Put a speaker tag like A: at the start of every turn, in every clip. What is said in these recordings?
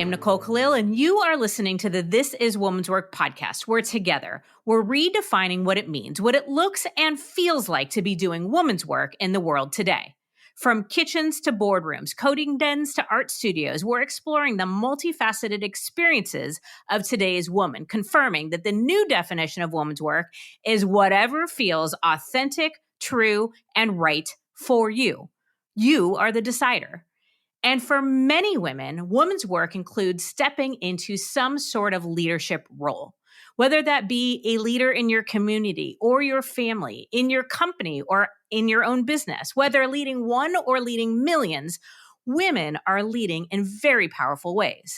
A: am Nicole Khalil, and you are listening to the This Is Woman's Work podcast, where together we're redefining what it means, what it looks and feels like to be doing woman's work in the world today. From kitchens to boardrooms, coding dens to art studios, we're exploring the multifaceted experiences of today's woman, confirming that the new definition of woman's work is whatever feels authentic, true, and right for you. You are the decider. And for many women, women's work includes stepping into some sort of leadership role, whether that be a leader in your community or your family, in your company or in your own business. Whether leading one or leading millions, women are leading in very powerful ways.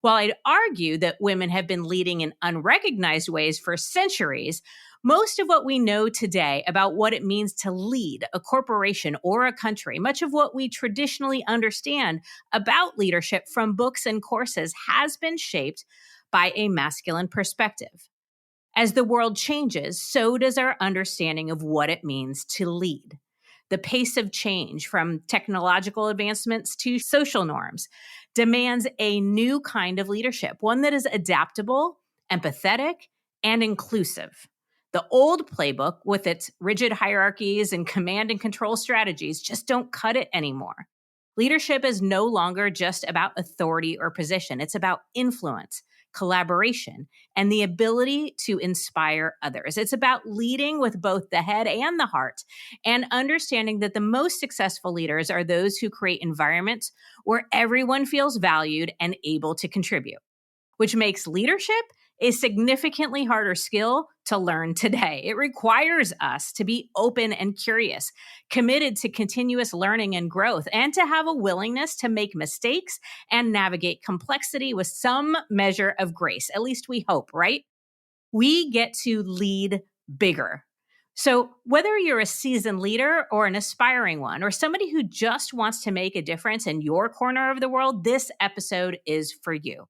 A: While I'd argue that women have been leading in unrecognized ways for centuries, most of what we know today about what it means to lead a corporation or a country, much of what we traditionally understand about leadership from books and courses, has been shaped by a masculine perspective. As the world changes, so does our understanding of what it means to lead. The pace of change, from technological advancements to social norms, demands a new kind of leadership, one that is adaptable, empathetic, and inclusive. The old playbook, with its rigid hierarchies and command and control strategies, just don't cut it anymore. Leadership is no longer just about authority or position. It's about influence, collaboration, and the ability to inspire others. It's about leading with both the head and the heart, and understanding that the most successful leaders are those who create environments where everyone feels valued and able to contribute, which makes leadership a significantly harder skill to learn today. It requires us to be open and curious, committed to continuous learning and growth, and to have a willingness to make mistakes and navigate complexity with some measure of grace. At least we hope, right? We get to lead bigger. So whether you're a seasoned leader or an aspiring one, or somebody who just wants to make a difference in your corner of the world, this episode is for you.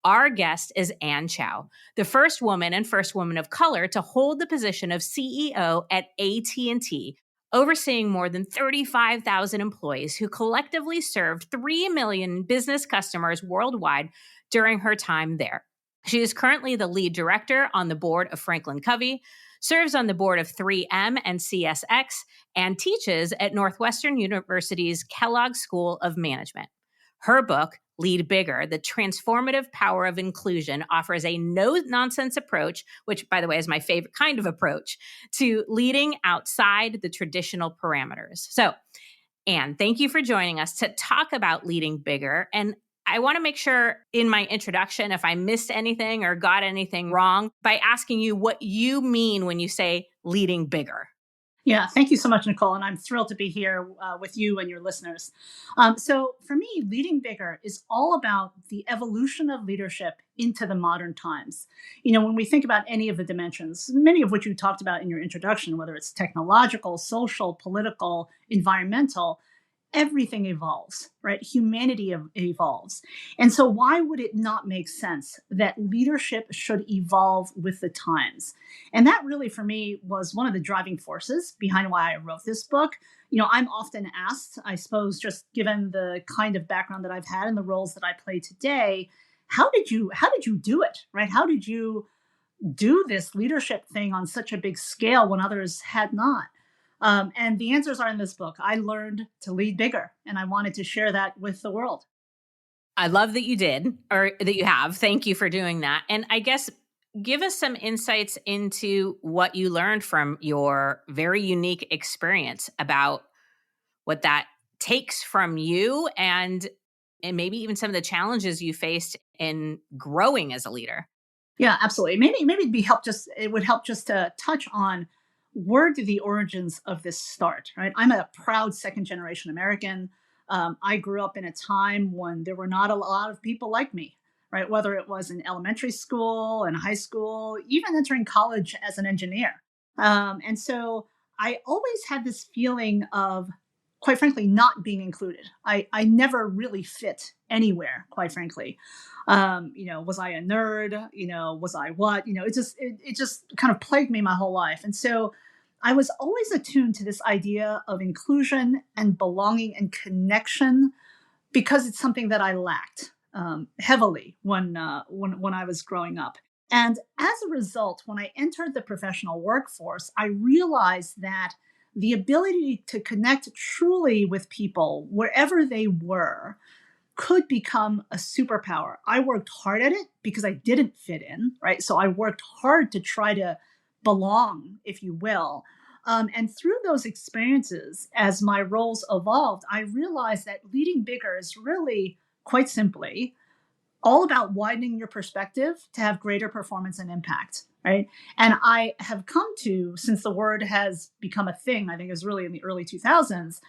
A: Our guest is Ann Chow, the first woman and first woman of color to hold the position of CEO at AT&T, overseeing more than 35,000 employees who collectively served 3 million business customers worldwide during her time there. She is currently the lead director on the board of Franklin Covey, serves on the board of 3M and CSX, and teaches at Northwestern University's Kellogg School of Management. Her book, Lead Bigger, The Transformative Power of Inclusion, offers a no-nonsense approach, which, by the way, is my favorite kind of approach, to leading outside the traditional parameters. So, Ann, thank you for joining us to talk about leading bigger. And I want to make sure in my introduction, if I missed anything or got anything wrong, by asking you what you mean when you say leading bigger.
B: Yeah, thank you so much, Nicole. And I'm thrilled to be here with you and your listeners. So for me, leading bigger is all about the evolution of leadership into the modern times. You know, when we think about any of the dimensions, many of which you talked about in your introduction, whether it's technological, social, political, environmental, everything evolves, right? Humanity evolves. And so why would it not make sense that leadership should evolve with the times? And that really, for me, was one of the driving forces behind why I wrote this book. You know, I'm often asked, I suppose, just given the kind of background that I've had and the roles that I play today, how did you do it, right? How did you do this leadership thing on such a big scale when others had not? And the answers are in this book. I learned to lead bigger, and I wanted to share that with the world.
A: I love that you did, or that you have. Thank you for doing that. And I guess give us some insights into what you learned from your very unique experience about what that takes from you, and maybe even some of the challenges you faced in growing as a leader.
B: Yeah, absolutely. Maybe it would help just to touch on where did the origins of this start, right? I'm a proud second generation American. I grew up in a time when there were not a lot of people like me, right? Whether it was in elementary school and high school, even entering college as an engineer. And so I always had this feeling of, quite frankly, not being included. I never really fit anywhere, quite frankly. Was I a nerd? Was I what? It just kind of plagued me my whole life. And so I was always attuned to this idea of inclusion and belonging and connection because it's something that I lacked. heavily when I was growing up. And as a result, when I entered the professional workforce, I realized that the ability to connect truly with people wherever they were could become a superpower. I worked hard at it because I didn't fit in, right? So I worked hard to try to belong, if you will. And through those experiences, as my roles evolved, I realized that leading bigger is really, quite simply, all about widening your perspective to have greater performance and impact, right? And I have come to, since the word has become a thing, I think it was really in the early 2000s,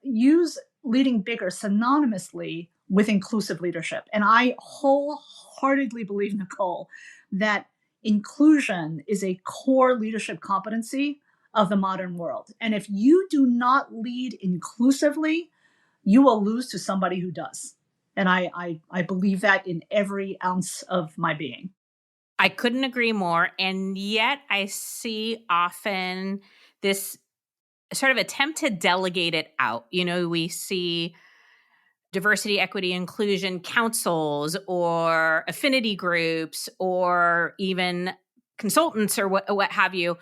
B: use leading bigger synonymously with inclusive leadership. And I wholeheartedly believe, Nicole, that inclusion is a core leadership competency of the modern world. And if you do not lead inclusively, you will lose to somebody who does. And I believe that in every ounce of my being.
A: I couldn't agree more. And yet I see often this sort of attempt to delegate it out. We see diversity, equity, inclusion councils or affinity groups or even consultants or what have you.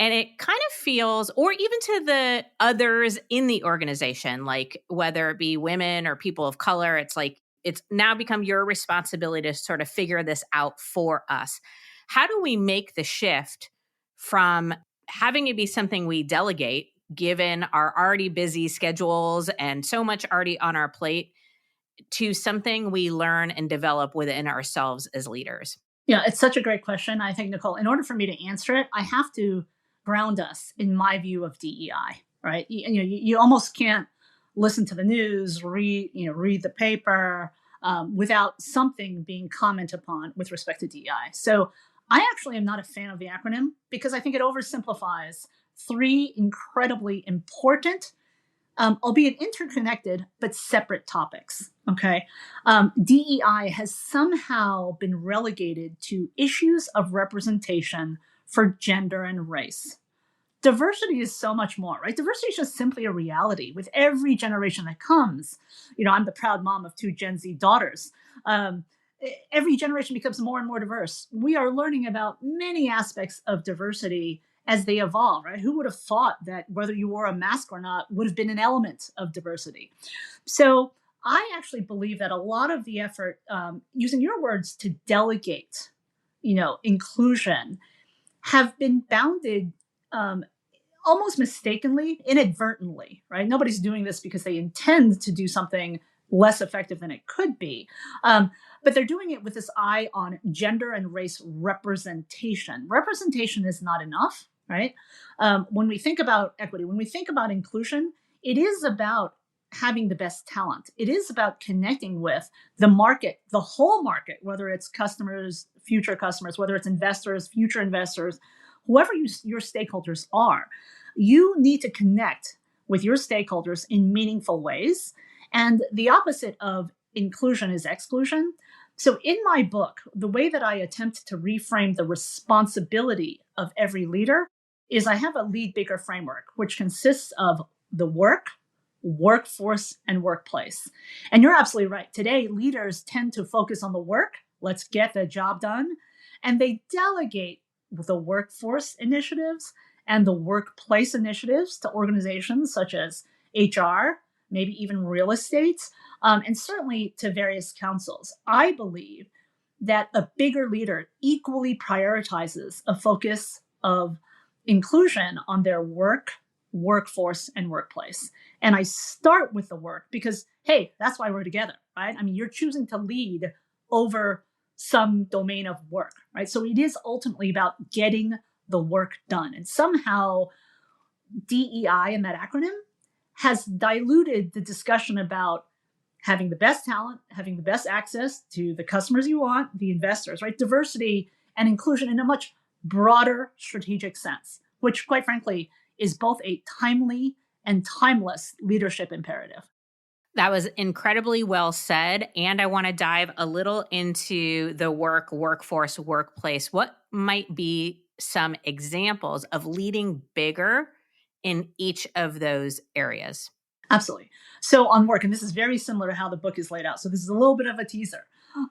A: And it kind of feels, or even to the others in the organization, like whether it be women or people of color, it's like it's now become your responsibility to sort of figure this out for us. How do we make the shift from having it be something we delegate, given our already busy schedules and so much already on our plate, to something we learn and develop within ourselves as leaders?
B: Yeah, it's such a great question. I think, Nicole, in order for me to answer it, I have to ground us in my view of DEI, right? You almost can't listen to the news, read the paper without something being commented upon with respect to DEI. So I actually am not a fan of the acronym because I think it oversimplifies three incredibly important, albeit interconnected, but separate topics. Okay. DEI has somehow been relegated to issues of representation for gender and race. Diversity is so much more, right? Diversity is just simply a reality with every generation that comes. I'm the proud mom of two Gen Z daughters. Um, every generation becomes more and more diverse. We are learning about many aspects of diversity as they evolve, right? Who would have thought that whether you wore a mask or not would have been an element of diversity? So I actually believe that a lot of the effort, using your words, to delegate, inclusion, have been bounded um, almost mistakenly, inadvertently, right? Nobody's doing this because they intend to do something less effective than it could be. But they're doing it with this eye on gender and race representation. Representation is not enough, right? When we think about equity, when we think about inclusion, it is about having the best talent. It is about connecting with the market, the whole market, whether it's customers, future customers, whether it's investors, future investors, whoever your stakeholders are. You need to connect with your stakeholders in meaningful ways. And the opposite of inclusion is exclusion. So, in my book, the way that I attempt to reframe the responsibility of every leader is I have a lead bigger framework, which consists of the work, workforce, and workplace. And you're absolutely right. Today, leaders tend to focus on the work. Let's get the job done. And they delegate the workforce initiatives and the workplace initiatives to organizations such as HR, maybe even real estate, and certainly to various councils. I believe that a bigger leader equally prioritizes a focus of inclusion on their work, workforce, and workplace. And I start with the work because, hey, that's why we're together, right? I mean, you're choosing to lead over some domain of work, right? So it is ultimately about getting the work done. And somehow DEI in that acronym has diluted the discussion about having the best talent, having the best access to the customers you want, the investors, right? Diversity and inclusion in a much broader strategic sense, which quite frankly is both a timely and timeless leadership imperative.
A: That was incredibly well said. And I want to dive a little into the work, workforce, workplace. What might be some examples of leading bigger in each of those areas?
B: Absolutely. So on work, and this is very similar to how the book is laid out. So this is a little bit of a teaser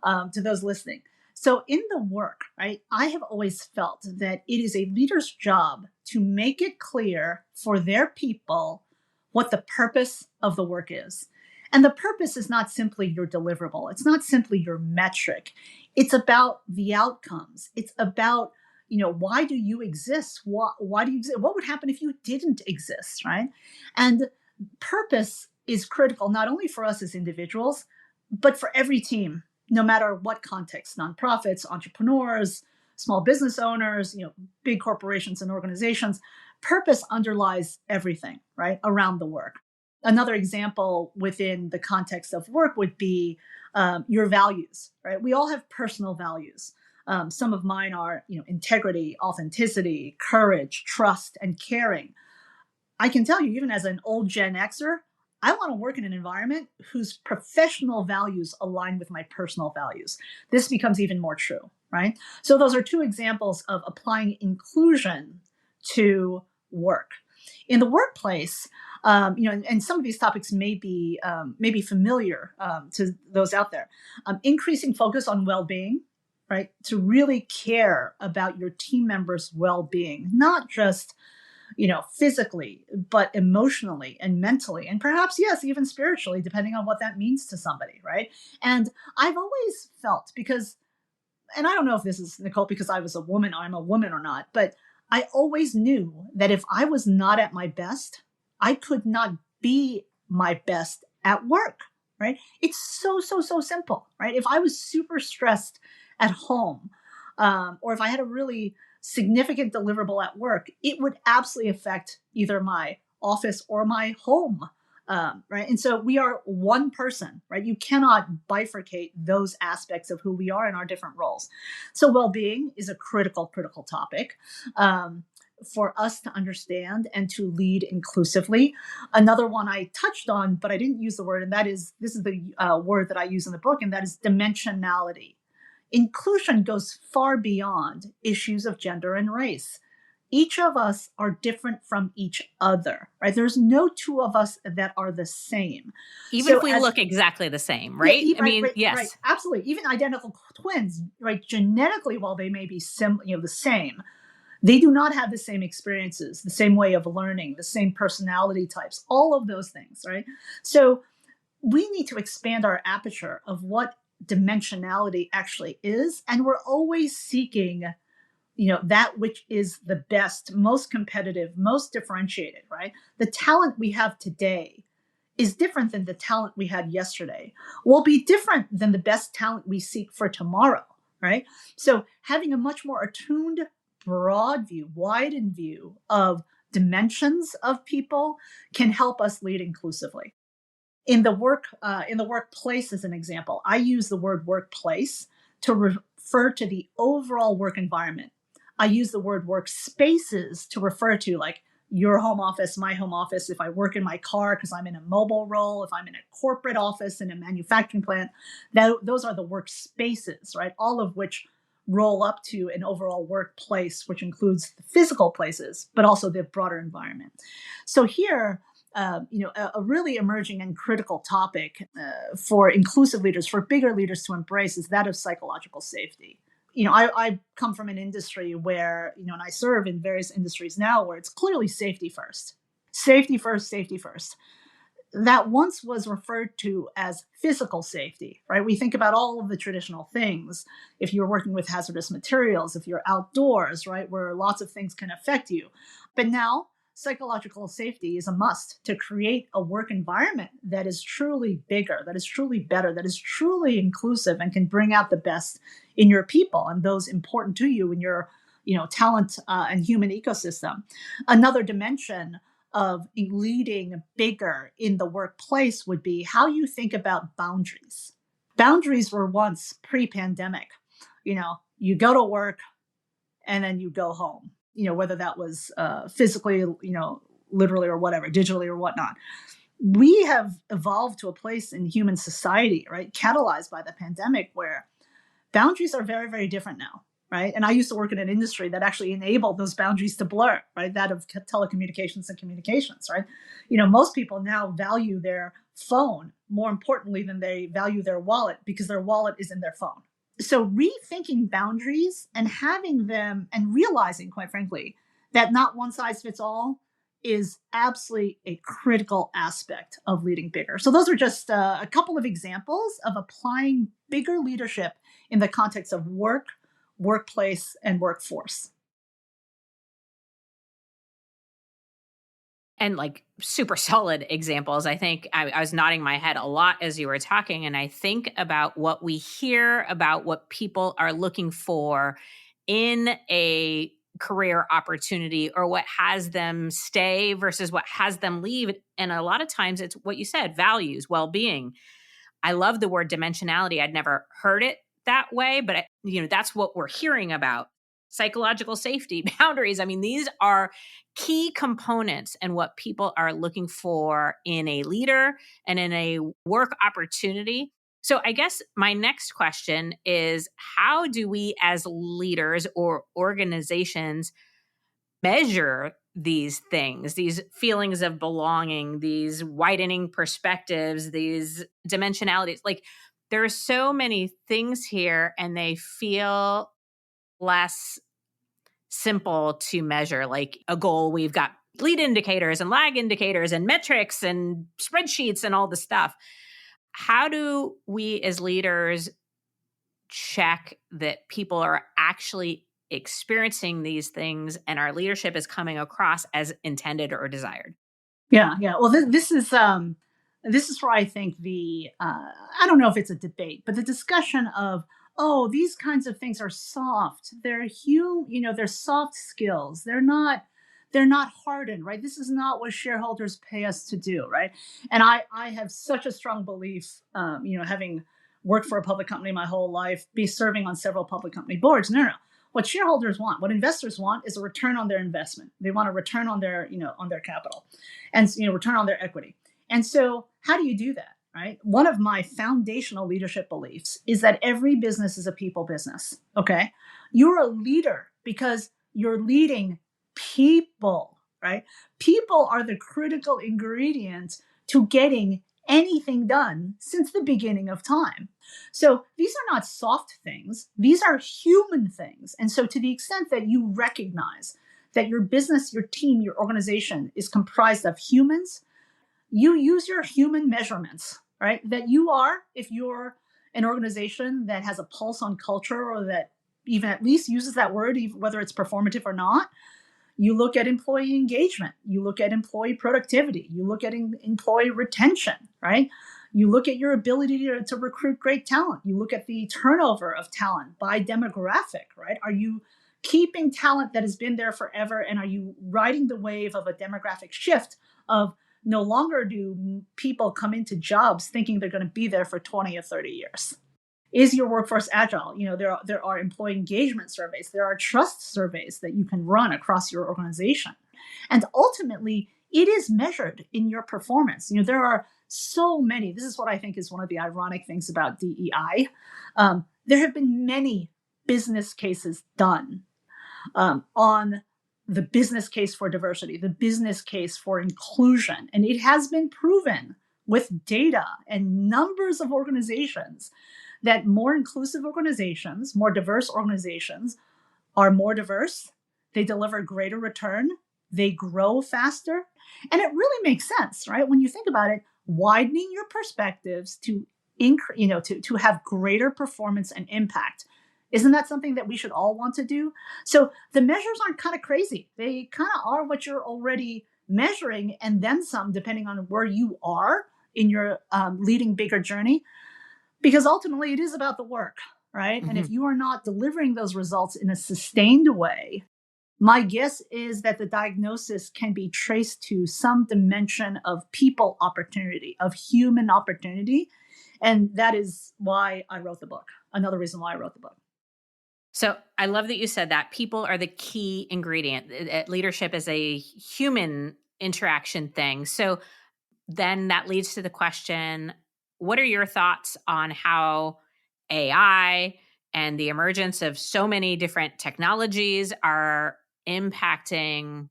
B: to those listening. So in the work, right, I have always felt that it is a leader's job to make it clear for their people what the purpose of the work is. And the purpose is not simply your deliverable. It's not simply your metric. It's about the outcomes. It's about, why do you exist? Why do you exist? What would happen if you didn't exist, right? And purpose is critical not only for us as individuals, but for every team, no matter what context, nonprofits, entrepreneurs, small business owners, big corporations and organizations. Purpose underlies everything, right, around the work. Another example within the context of work would be your values, right? We all have personal values. Some of mine are, integrity, authenticity, courage, trust, and caring. I can tell you, even as an old Gen Xer, I want to work in an environment whose professional values align with my personal values. This becomes even more true, right? So those are two examples of applying inclusion to work. In the workplace, and some of these topics may be familiar to those out there. Increasing focus on well-being, right? To really care about your team members' well-being, not just physically, but emotionally and mentally, and perhaps, yes, even spiritually, depending on what that means to somebody, right? And I've always felt, because, and I don't know if this is, Nicole, because I'm a woman or not, but I always knew that if I was not at my best, I could not be my best at work, right? It's so, so, so simple, right? If I was super stressed at home, or if I had a really significant deliverable at work, it would absolutely affect either my office or my home. Right. And so we are one person, right? You cannot bifurcate those aspects of who we are in our different roles. So well-being is a critical, critical topic. For us to understand and to lead inclusively. Another one I touched on, but I didn't use the word, and this is the word that I use in the book, and that is dimensionality. Inclusion goes far beyond issues of gender and race. Each of us are different from each other, right? There's no two of us that are the same.
A: Even if we look exactly the same, right?
B: Yeah,
A: I mean,
B: right,
A: yes.
B: right, absolutely. Even identical twins, right? Genetically, while they may be the same, they do not have the same experiences, the same way of learning, the same personality types, all of those things, right? So we need to expand our aperture of what dimensionality actually is. And we're always seeking, that which is the best, most competitive, most differentiated, right? The talent we have today is different than the talent we had yesterday, will be different than the best talent we seek for tomorrow, right? So having a much more attuned, broad view, widened view of dimensions of people can help us lead inclusively. In the workplace, as an example, I use the word workplace to refer to the overall work environment. I use the word workspaces to refer to, like, your home office, my home office. If I work in my car because I'm in a mobile role, if I'm in a corporate office in a manufacturing plant, those are the workspaces, right? All of which roll up to an overall workplace, which includes the physical places, but also the broader environment. So here, a really emerging and critical topic for inclusive leaders, for bigger leaders to embrace, is that of psychological safety. I come from an industry where, and I serve in various industries now where it's clearly safety first. Safety first, safety first. That once was referred to as physical safety, right? We think about all of the traditional things. If you're working with hazardous materials, if you're outdoors, right, where lots of things can affect you. But now psychological safety is a must to create a work environment that is truly bigger, that is truly better, that is truly inclusive, and can bring out the best in your people and those important to you in your, talent and human ecosystem. Another dimension of leading bigger in the workplace would be how you think about boundaries. Boundaries were once pre-pandemic. You go to work and then you go home, whether that was physically, literally or whatever, digitally or whatnot. We have evolved to a place in human society, right, catalyzed by the pandemic, where boundaries are very, very different now. right? And I used to work in an industry that actually enabled those boundaries to blur, right? That of telecommunications and communications, right? Most people now value their phone more importantly than they value their wallet because their wallet is in their phone. So rethinking boundaries and having them and realizing, quite frankly, that not one size fits all is absolutely a critical aspect of leading bigger. So those are just a couple of examples of applying bigger leadership in the context of work, workplace, and workforce.
A: And like super solid examples. I think I was nodding my head a lot as you were talking. And I think about what we hear about what people are looking for in a career opportunity or what has them stay versus what has them leave. And a lot of times it's what you said, values, well-being. I love the word dimensionality. I'd never heard it that way, but that's what we're hearing about. Psychological safety, boundaries. I mean, these are key components and what people are looking for in a leader and in a work opportunity. So I guess my next question is, how do we as leaders or organizations measure these things, these feelings of belonging, these widening perspectives, these dimensionalities? Like, there are so many things here, and they feel less simple to measure. Like a goal, we've got lead indicators and lag indicators and metrics and spreadsheets and all the stuff. How do we as leaders check that people are actually experiencing these things and our leadership is coming across as intended or desired?
B: Yeah, yeah. Well, this is where I think I don't know if it's a debate, but the discussion of, oh, these kinds of things are soft. They're soft skills. They're not hardened, right? This is not what shareholders pay us to do, right? And I have such a strong belief, having worked for a public company my whole life, be serving on several public company boards. No, no, no. What shareholders want, what investors want, is a return on their investment. They want a return on their capital, and return on their equity. And so how do you do that, right? One of my foundational leadership beliefs is that every business is a people business. Okay, you're a leader because you're leading people, right? People are the critical ingredient to getting anything done since the beginning of time. So these are not soft things, these are human things. And so to the extent that you recognize that your business, your team, your organization is comprised of humans, you use your human measurements, right? That you are, if you're an organization that has a pulse on culture or that even at least uses that word, whether it's performative or not, you look at employee engagement, you look at employee productivity, you look at employee retention, right? You look at your ability to recruit great talent. You look at the turnover of talent by demographic, right? Are you keeping talent that has been there forever? And are you riding the wave of a demographic shift of no longer do people come into jobs thinking they're going to be there for 20 or 30 years? Is your workforce agile? There are employee engagement surveys, there are trust surveys that you can run across your organization. And ultimately, it is measured in your performance. There are so many. This is what I think is one of the ironic things about DEI. There have been many business cases done on the business case for diversity, the business case for inclusion. And it has been proven with data and numbers of organizations that more inclusive organizations, more diverse organizations are more diverse, they deliver greater return, they grow faster. And it really makes sense, right? When you think about it, widening your perspectives to increase, to have greater performance and impact. Isn't that something that we should all want to do? So the measures aren't kind of crazy. They kind of are what you're already measuring and then some, depending on where you are in your leading bigger journey. Because ultimately it is about the work, right? Mm-hmm. And if you are not delivering those results in a sustained way, my guess is that the diagnosis can be traced to some dimension of people opportunity, of human opportunity. And that is why I wrote the book. Another reason why I wrote the book.
A: So I love that you said that people are the key ingredient. Leadership is a human interaction thing. So then that leads to the question, what are your thoughts on how AI and the emergence of so many different technologies are impacting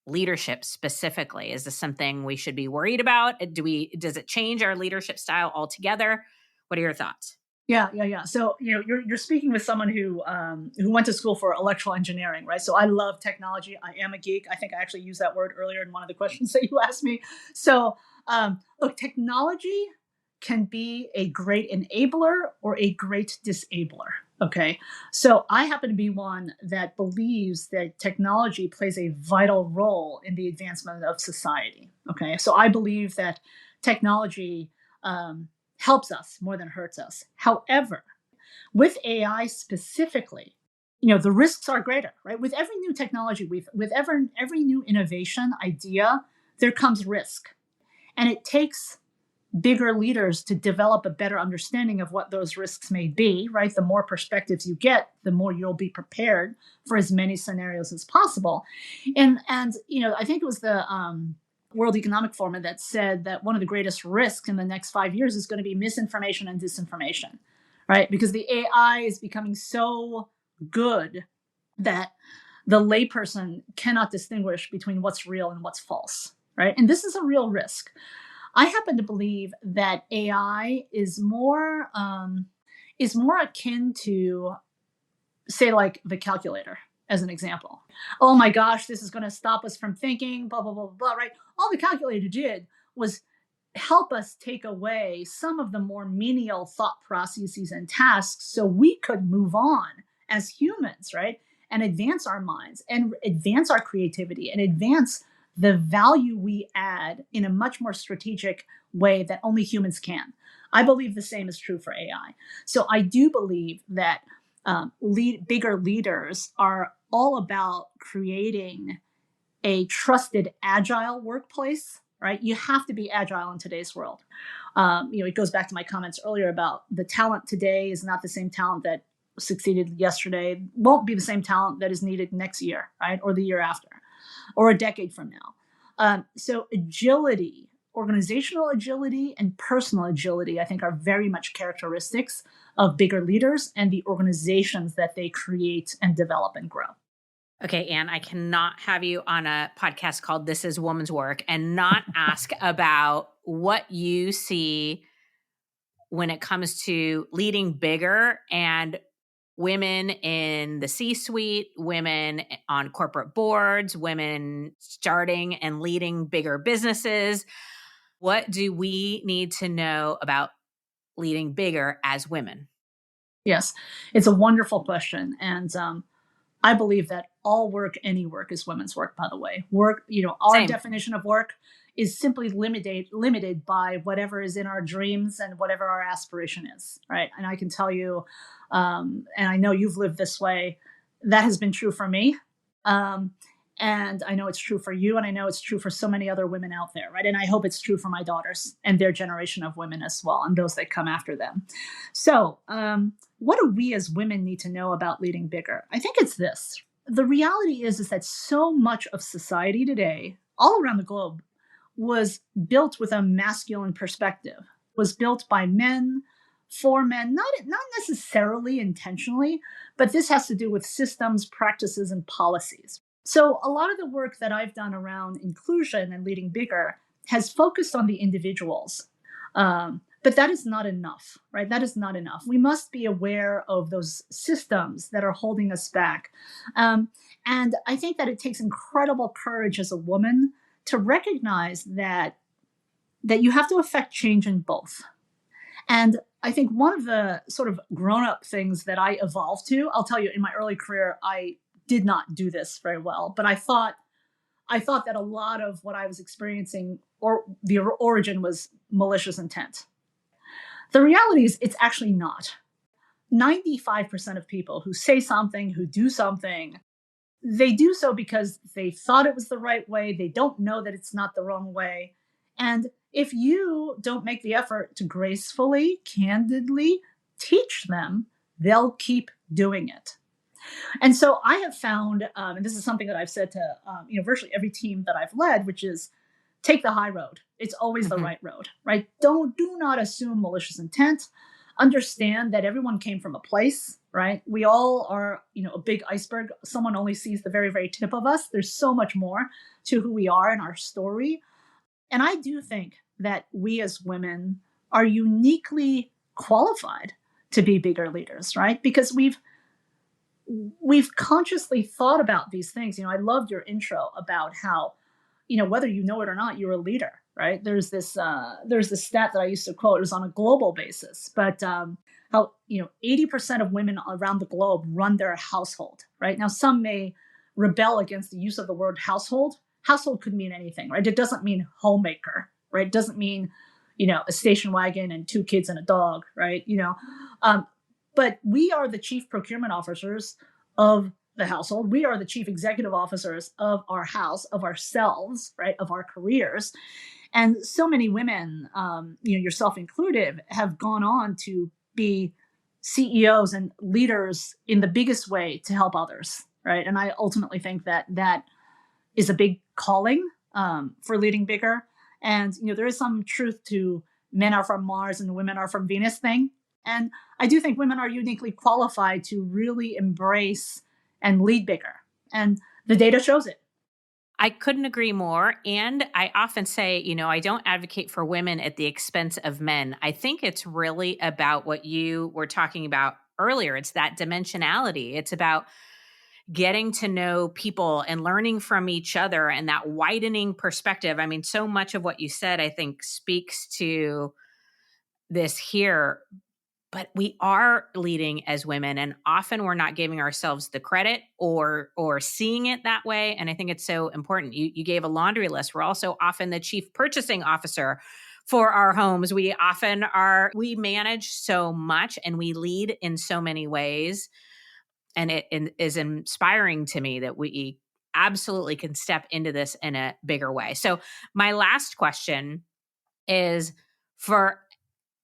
A: leadership specifically? Is this something we should be worried about? Does it change our leadership style altogether? What are your thoughts?
B: Yeah. So you're speaking with someone who went to school for electrical engineering, right? So I love technology. I am a geek. I think I actually used that word earlier in one of the questions that you asked me. So look, technology can be a great enabler or a great disabler. Okay. So I happen to be one that believes that technology plays a vital role in the advancement of society. Okay. So I believe that technology helps us more than hurts us. However, with AI specifically, the risks are greater, right? With every new technology, with every new innovation idea, there comes risk. And it takes bigger leaders to develop a better understanding of what those risks may be, right? The more perspectives you get, the more you'll be prepared for as many scenarios as possible. And I think it was the World Economic Forum that said that one of the greatest risks in the next 5 years is going to be misinformation and disinformation, right? Because the AI is becoming so good that the layperson cannot distinguish between what's real and what's false, right? And this is a real risk. I happen to believe that AI is more akin to, say, like the calculator, as an example. Oh my gosh, this is going to stop us from thinking, blah blah blah blah. Right? All the calculator did was help us take away some of the more menial thought processes and tasks, so we could move on as humans, right? And advance our minds and advance our creativity and advance the value we add in a much more strategic way that only humans can. I believe the same is true for AI. So I do believe that bigger leaders are all about creating a trusted, agile workplace, right? You have to be agile in today's world. It goes back to my comments earlier about the talent today is not the same talent that succeeded yesterday, won't be the same talent that is needed next year, right? Or the year after, or a decade from now. So agility, organizational agility and personal agility, I think are very much characteristics of bigger leaders and the organizations that they create and develop and grow.
A: Okay, Anne, I cannot have you on a podcast called This is Woman's Work and not ask about what you see when it comes to leading bigger and women in the C-suite, women on corporate boards, women starting and leading bigger businesses. What do we need to know about leading bigger as women?
B: Yes, it's a wonderful question. And I believe that all work, any work is women's work, by the way. Work, our
A: Same.
B: definition of work is simply limited by whatever is in our dreams and whatever our aspiration is, right? And I can tell you, and I know you've lived this way, that has been true for me. Um, and I know it's true for you, and I know it's true for so many other women out there, right? And I hope it's true for my daughters and their generation of women as well, and those that come after them. So, what do we as women need to know about leading bigger? I think it's this. The reality is that so much of society today, all around the globe, was built with a masculine perspective, was built by men, for men, not necessarily intentionally, but this has to do with systems, practices, and policies. So a lot of the work that I've done around inclusion and leading bigger has focused on the individuals. But that is not enough, right? That is not enough. We must be aware of those systems that are holding us back. And I think that it takes incredible courage as a woman to recognize that you have to affect change in both. And I think one of the sort of grown-up things that I evolved to, I'll tell you, in my early career, I did not do this very well, but I thought that a lot of what I was experiencing, or the origin, was malicious intent. The reality is it's actually not. 95% of people who say something, who do something, they do so because they thought it was the right way. They don't know that it's not the wrong way. And if you don't make the effort to gracefully, candidly teach them, they'll keep doing it. And so I have found, and this is something that I've said to virtually every team that I've led, which is take the high road. It's always the right road, right? Do not assume malicious intent. understand that everyone came from a place, right? We all are, a big iceberg. Someone only sees the very, very tip of us. There's so much more to who we are and our story. And I do think that we as women are uniquely qualified to be bigger leaders, right? Because we've consciously thought about these things. I loved your intro about how, whether you know it or not, you're a leader, right? There's this stat that I used to quote. It was on a global basis, but how 80% of women around the globe run their household, right? Now some may rebel against the use of the word household. Household could mean anything, right? It doesn't mean homemaker, right? It doesn't mean a station wagon and 2 kids and a dog, right? Um, but we are the chief procurement officers of the household. We are the chief executive officers of our house, of ourselves, right? Of our careers. And so many women, yourself included, have gone on to be CEOs and leaders in the biggest way to help others, right? And I ultimately think that that is a big calling for leading bigger. And there is some truth to men are from Mars and women are from Venus thing. And I do think women are uniquely qualified to really embrace and lead bigger. And the data shows it.
A: I couldn't agree more. And I often say, I don't advocate for women at the expense of men. I think it's really about what you were talking about earlier. It's that dimensionality. It's about getting to know people and learning from each other and that widening perspective. I mean, so much of what you said, I think, speaks to this here. But we are leading as women, and often we're not giving ourselves the credit or seeing it that way. And I think it's so important. You gave a laundry list. We're also often the chief purchasing officer for our homes. We manage so much and we lead in so many ways. And it is inspiring to me that we absolutely can step into this in a bigger way. So my last question is for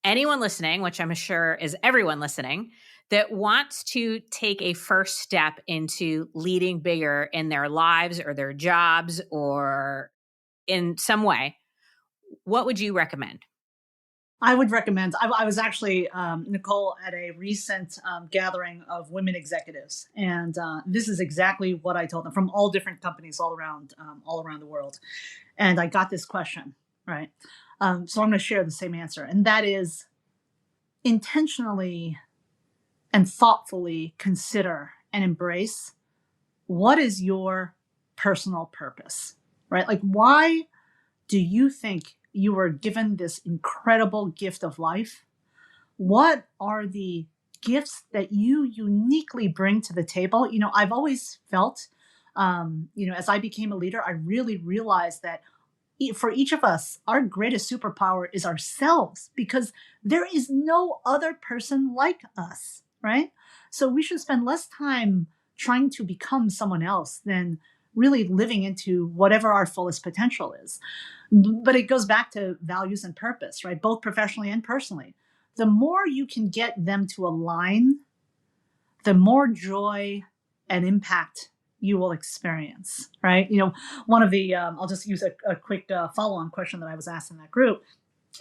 A: anyone listening, which I'm sure is everyone listening, that wants to take a first step into leading bigger in their lives or their jobs or in some way, what would you recommend?
B: I would recommend. I was actually, Nicole, at a recent gathering of women executives, and this is exactly what I told them from all different companies all around the world. And I got this question, right? So I'm going to share the same answer, and that is intentionally and thoughtfully consider and embrace what is your personal purpose, right? Like, why do you think you were given this incredible gift of life? What are the gifts that you uniquely bring to the table? I've always felt, as I became a leader, I really realized that for each of us, our greatest superpower is ourselves because there is no other person like us, right? So we should spend less time trying to become someone else than really living into whatever our fullest potential is. But it goes back to values and purpose, right? Both professionally and personally. The more you can get them to align, the more joy and impact you will experience, right? One of the, I'll just use a quick follow on question that I was asked in that group.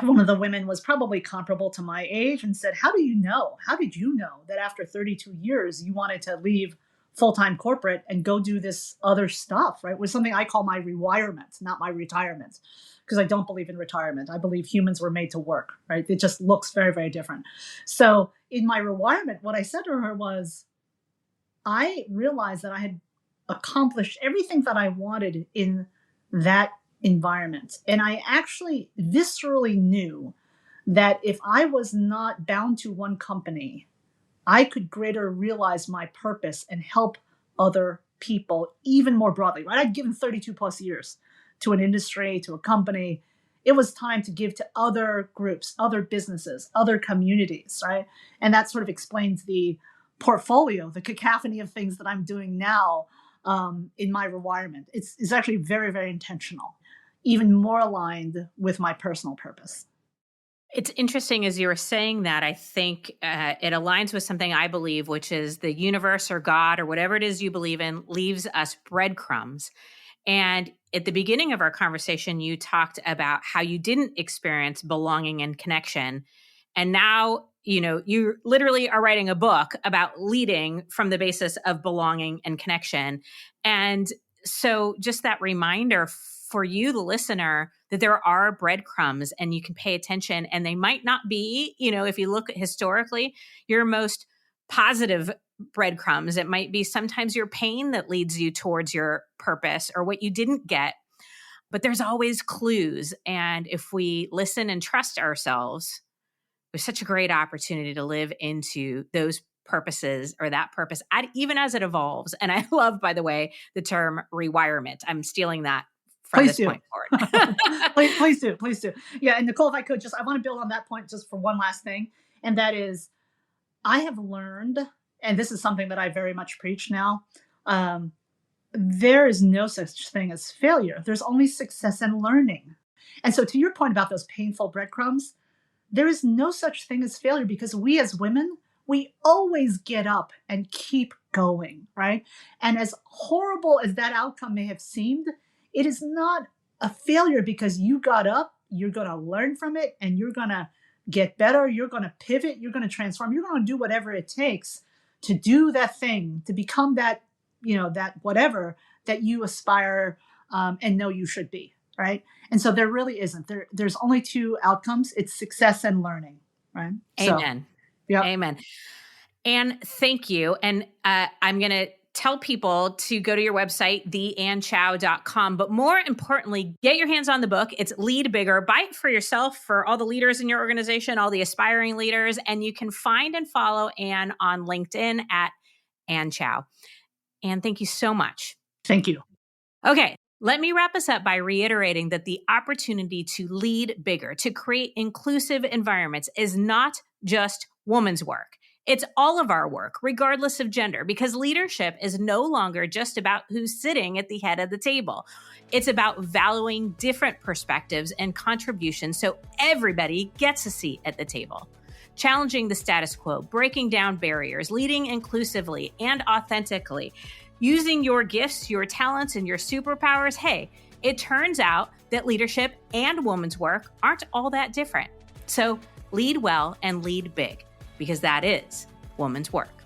B: One of the women was probably comparable to my age and said, how do you know? How did you know that after 32 years you wanted to leave full-time corporate and go do this other stuff, right? It was something I call my rewirement, not my retirement, because I don't believe in retirement. I believe humans were made to work, right? It just looks very, very different. So in my rewirement, what I said to her was, I realized that I had accomplished everything that I wanted in that environment. And I actually viscerally knew that if I was not bound to one company, I could greater realize my purpose and help other people even more broadly, right? I'd given 32 plus years to an industry, to a company. It was time to give to other groups, other businesses, other communities, right? And that sort of explains the portfolio, the cacophony of things that I'm doing now in my rewirement. It's actually very, very intentional, even more aligned with my personal purpose.
A: It's interesting as you were saying that. I think it aligns with something I believe, which is the universe or God or whatever it is you believe in leaves us breadcrumbs. And at the beginning of our conversation, you talked about how you didn't experience belonging and connection. And now, you literally are writing a book about leading from the basis of belonging and connection. And so just that reminder for you, the listener, that there are breadcrumbs and you can pay attention, and they might not be, if you look historically, your most positive breadcrumbs. It might be sometimes your pain that leads you towards your purpose or what you didn't get, but there's always clues. And if we listen and trust ourselves, there's such a great opportunity to live into those purposes or that purpose, even as it evolves. And I love, by the way, the term rewirement. I'm stealing that from
B: Please
A: this point forward.
B: please do. Please do. Yeah. And Nicole, if I could I want to build on that point just for one last thing. And that is, I have learned, and this is something that I very much preach now, there is no such thing as failure. There's only success and learning. And so to your point about those painful breadcrumbs, there is no such thing as failure, because we as women, we always get up and keep going, right? And as horrible as that outcome may have seemed, it is not a failure, because you got up, you're going to learn from it, and you're going to get better, you're going to pivot, you're going to transform, you're going to do whatever it takes to do that thing, to become that, that whatever that you aspire and know you should be, right? And so there really isn't. There's only two outcomes. It's success and learning, right?
A: Amen.
B: So, yeah.
A: Amen. And thank you. And I'm going to tell people to go to your website, theannchow.com. But more importantly, get your hands on the book. It's Lead Bigger. Buy it for yourself, for all the leaders in your organization, all the aspiring leaders. And you can find and follow Ann on LinkedIn at Ann Chow. Ann, thank you so much.
B: Thank you.
A: Okay. Let me wrap us up by reiterating that the opportunity to lead bigger, to create inclusive environments, is not just women's work. It's all of our work, regardless of gender, because leadership is no longer just about who's sitting at the head of the table. It's about valuing different perspectives and contributions so everybody gets a seat at the table. Challenging the status quo, breaking down barriers, leading inclusively and authentically, using your gifts, your talents, and your superpowers. Hey, it turns out that leadership and women's work aren't all that different. So lead well and lead big, because that is women's work.